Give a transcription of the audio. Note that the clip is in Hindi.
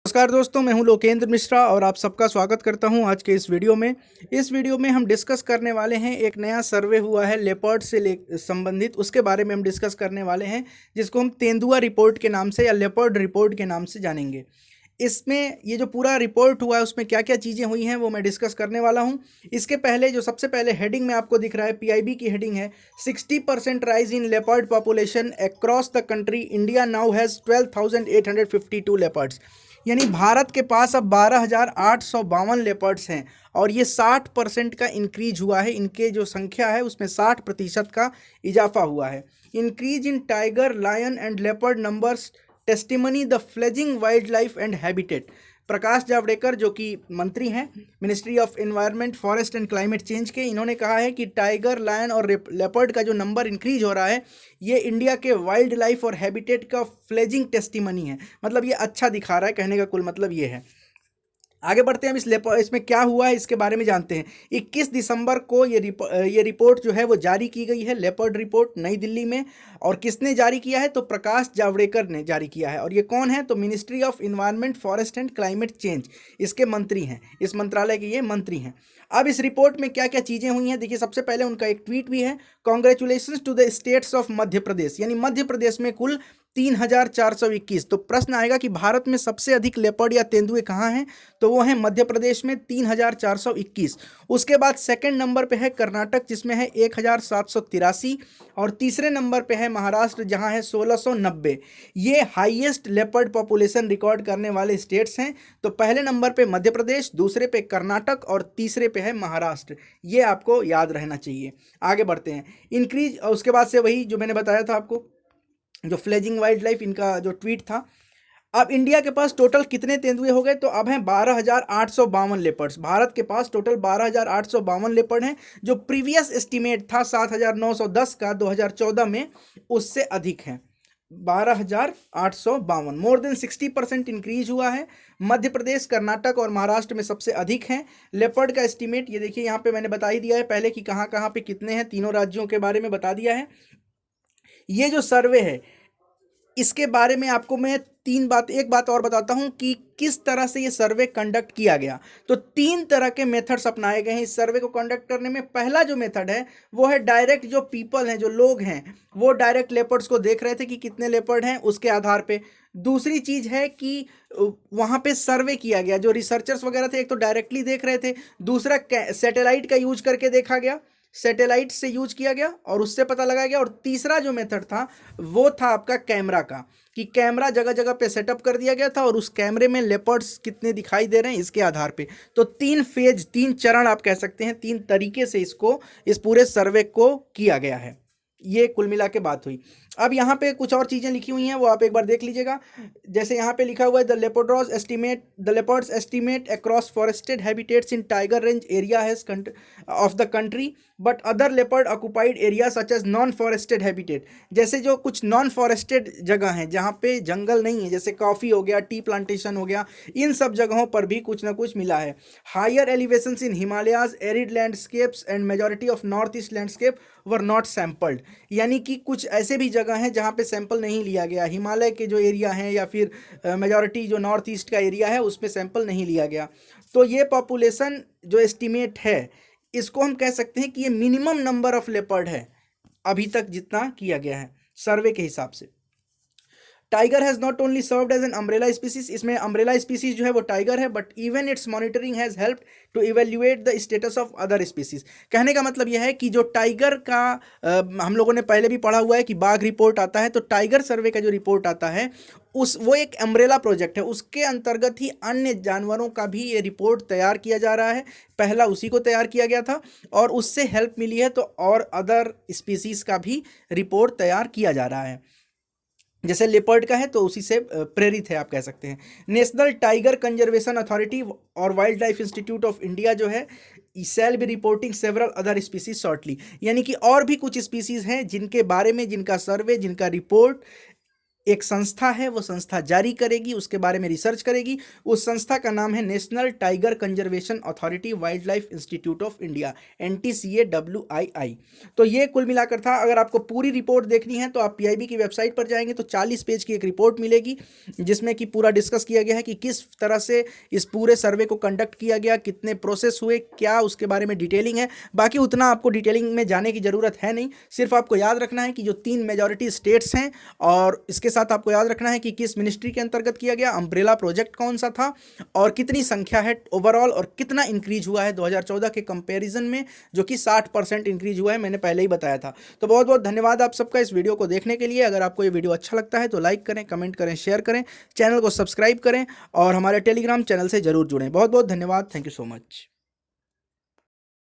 नमस्कार दोस्तों, मैं हूं लोकेंद्र मिश्रा और आप सबका स्वागत करता हूं आज के इस वीडियो में। इस वीडियो में हम डिस्कस करने वाले हैं, एक नया सर्वे हुआ है लेपर्ड से संबंधित, उसके बारे में हम डिस्कस करने वाले हैं, जिसको हम तेंदुआ रिपोर्ट के नाम से या लेपर्ड रिपोर्ट के नाम से जानेंगे। इसमें ये जो पूरा रिपोर्ट हुआ है उसमें क्या क्या चीज़ें हुई हैं वो मैं डिस्कस करने वाला हूं। इसके पहले जो सबसे पहले हेडिंग में आपको दिख रहा है, पीआईबी की हेडिंग है, 60% rise in leopard population across the country, India now has 12,852 leopards. यानी भारत के पास अब 12,852 लेपर्ड्स हैं और ये 60% का इंक्रीज हुआ है। इनके जो संख्या है उसमें 60% का इजाफा हुआ है। Increase in tiger, lion and leopard numbers testimony the fledging wild life and habitat. Prakash Javadekar जो कि मंत्री हैं ministry of environment, forest and climate change के, इन्होंने कहा है कि टाइगर, लायन और लेपर्ड का जो नंबर इंक्रीज हो रहा है ये इंडिया के वाइल्ड लाइफ और हैबिटेट का फ्लेजिंग टेस्टिमनी है। मतलब ये अच्छा दिखा रहा है, कहने का कुल मतलब ये है। आगे बढ़ते हैं, हम इसमें क्या हुआ है इसके बारे में जानते हैं। 21 दिसंबर को ये रिपोर्ट जो है वो जारी की गई है, लेपर्ड रिपोर्ट, नई दिल्ली में। और किसने जारी किया है? तो प्रकाश जावड़ेकर ने जारी किया है। और ये कौन है? तो ministry of environment, forest and climate change, इसके मंत्री हैं, इस मंत्रालय के ये मंत्री हैं। अब इस रिपोर्ट में क्या क्या चीज़ें हुई हैं देखिए। सबसे पहले उनका एक ट्वीट भी है, congratulations to the states of Madhya Pradesh, यानी मध्य प्रदेश में कुल 3,421। तो प्रश्न आएगा कि भारत में सबसे अधिक लेपर्ड या तेंदुए कहाँ हैं? तो वो हैं मध्य प्रदेश में, 3,421। उसके बाद सेकंड नंबर पे है कर्नाटक, जिसमें है 1,783। और तीसरे नंबर पे है महाराष्ट्र, जहां है 1,690। ये हाईएस्ट लेपर्ड पॉपुलेशन रिकॉर्ड करने वाले स्टेट्स हैं। तो पहले नंबर पे मध्य प्रदेश, दूसरे पे कर्नाटक और तीसरे पे है महाराष्ट्र। ये आपको याद रहना चाहिए। आगे बढ़ते हैं, इंक्रीज, उसके बाद से वही जो मैंने बताया था आपको, जो फ्लेजिंग वाइल्ड लाइफ, इनका जो ट्वीट था। अब इंडिया के पास टोटल कितने तेंदुए हो गए? तो अब हैं 12,852 लेपर्ड्स। भारत के पास टोटल 12,852 लेपर्ड हैं, जो प्रीवियस एस्टीमेट था 7,910 का 2014 में, उससे अधिक हैं। 12,852, मोर देन 60% इंक्रीज हुआ है। मध्य प्रदेश, कर्नाटक और महाराष्ट्र में सबसे अधिक हैं। लेपर्ड का एस्टीमेट ये देखिए, यहाँ पे मैंने बता ही दिया है पहले कि कहाँ कहाँ पे कितने हैं, तीनों राज्यों के बारे में बता दिया है। ये जो सर्वे है इसके बारे में आपको मैं एक बात और बताता हूं कि किस तरह से ये सर्वे कंडक्ट किया गया। तो 3 तरह के मेथड्स अपनाए गए हैं इस सर्वे को कंडक्ट करने में। पहला जो मेथड है वो है डायरेक्ट, जो पीपल हैं, जो लोग हैं, वो डायरेक्ट लेपर्ड्स को देख रहे थे कि कितने लेपर्ड हैं उसके आधार पे। दूसरी चीज है कि वहां पे सर्वे किया गया, जो रिसर्चर्स वगैरह थे, एक तो डायरेक्टली देख रहे थे, दूसरा सैटेलाइट का यूज करके देखा गया, सैटेलाइट से यूज किया गया और उससे पता लगाया गया। और तीसरा जो मेथड था वो था आपका कैमरा का, कि कैमरा जगह जगह पे सेटअप कर दिया गया था और उस कैमरे में लेपर्ड्स कितने दिखाई दे रहे हैं इसके आधार पे। तो 3 फेज, 3 चरण आप कह सकते हैं, 3 तरीके से इसको, इस पूरे सर्वे को किया गया है। ये कुल मिला के बात हुई। अब यहाँ पे कुछ और चीज़ें लिखी हुई हैं, वो आप एक बार देख लीजिएगा। जैसे यहाँ पे लिखा हुआ है, the leopards estimate across forested habitats in tiger range area has of the country, but other leopard occupied area such as non forested habitat. जैसे जो कुछ नॉन फॉरेस्टेड जगह हैं जहाँ पे जंगल नहीं है, जैसे कॉफ़ी हो गया, टी प्लांटेशन हो गया, इन सब जगहों पर भी कुछ ना कुछ मिला है। Higher elevations in Himalayas, arid landscapes and majority of north east landscape were not sampled. यानी कि कुछ ऐसे भी जगह हैं जहाँ पे सैंपल नहीं लिया गया। हिमालय के जो एरिया हैं या फिर मेजॉरिटी जो नॉर्थ ईस्ट का एरिया है उसमें सैंपल नहीं लिया गया। तो ये पॉपुलेशन जो एस्टीमेट है, इसको हम कह सकते हैं कि ये मिनिमम नंबर ऑफ लेपर्ड है अभी तक जितना किया गया है सर्वे के हिसाब से। Tiger has not only served as an umbrella species, इसमें अम्ब्रेला स्पीसीज जो है वो टाइगर है, but even its monitoring has helped to evaluate the status of other species. कहने का मतलब यह है कि जो टाइगर का हम लोगों ने पहले भी पढ़ा हुआ है कि बाघ रिपोर्ट आता है, तो टाइगर सर्वे का जो रिपोर्ट आता है वो एक अम्ब्रेला प्रोजेक्ट है, उसके अंतर्गत ही अन्य जानवरों का भी ये रिपोर्ट तैयार किया जा रहा है। पहला उसी को तैयार किया गया था और उससे हेल्प मिली है, तो और अदर स्पीसीज का भी रिपोर्ट तैयार किया जा रहा है। जैसे लेपर्ड का है तो उसी से प्रेरित है आप कह सकते हैं। नेशनल टाइगर कंजर्वेशन अथॉरिटी और wild life institute of India जो है, shall be reporting several other species shortly. यानी कि और भी कुछ स्पीसीज हैं जिनके बारे में, जिनका सर्वे, जिनका रिपोर्ट एक संस्था है, वो संस्था जारी करेगी, उसके बारे में रिसर्च करेगी। उस संस्था का नाम है national tiger conservation authority wild life institute of India, NTCAWII। तो ये कुल मिलाकर था। अगर आपको पूरी रिपोर्ट देखनी है तो आप PIB की वेबसाइट पर जाएंगे तो 40 पेज की एक रिपोर्ट मिलेगी, जिसमें कि पूरा डिस्कस किया गया है कि किस तरह से इस पूरे सर्वे को कंडक्ट किया गया, कितने प्रोसेस हुए, क्या उसके बारे में डिटेलिंग है। बाकी उतना आपको डिटेलिंग में जाने की ज़रूरत है नहीं, सिर्फ आपको याद रखना है कि जो 3 मेजॉरिटी स्टेट्स हैं, और इसके साथ आपको याद रखना है कि किस मिनिस्ट्री के अंतर्गत किया गया, अम्ब्रेला प्रोजेक्ट कौन सा था, और कितनी संख्या है ओवरऑल, और कितना इंक्रीज हुआ है 2014 के कंपैरिजन में, जो कि 60% इंक्रीज हुआ है, मैंने पहले ही बताया था। तो बहुत बहुत धन्यवाद आप सबका इस वीडियो को देखने के लिए। अगर आपको ये वीडियो अच्छा लगता है तो लाइक करें, कमेंट करें, शेयर करें, चैनल को सब्सक्राइब करें और हमारे टेलीग्राम चैनल से जरूर जुड़ें। बहुत बहुत धन्यवाद। Thank you so much.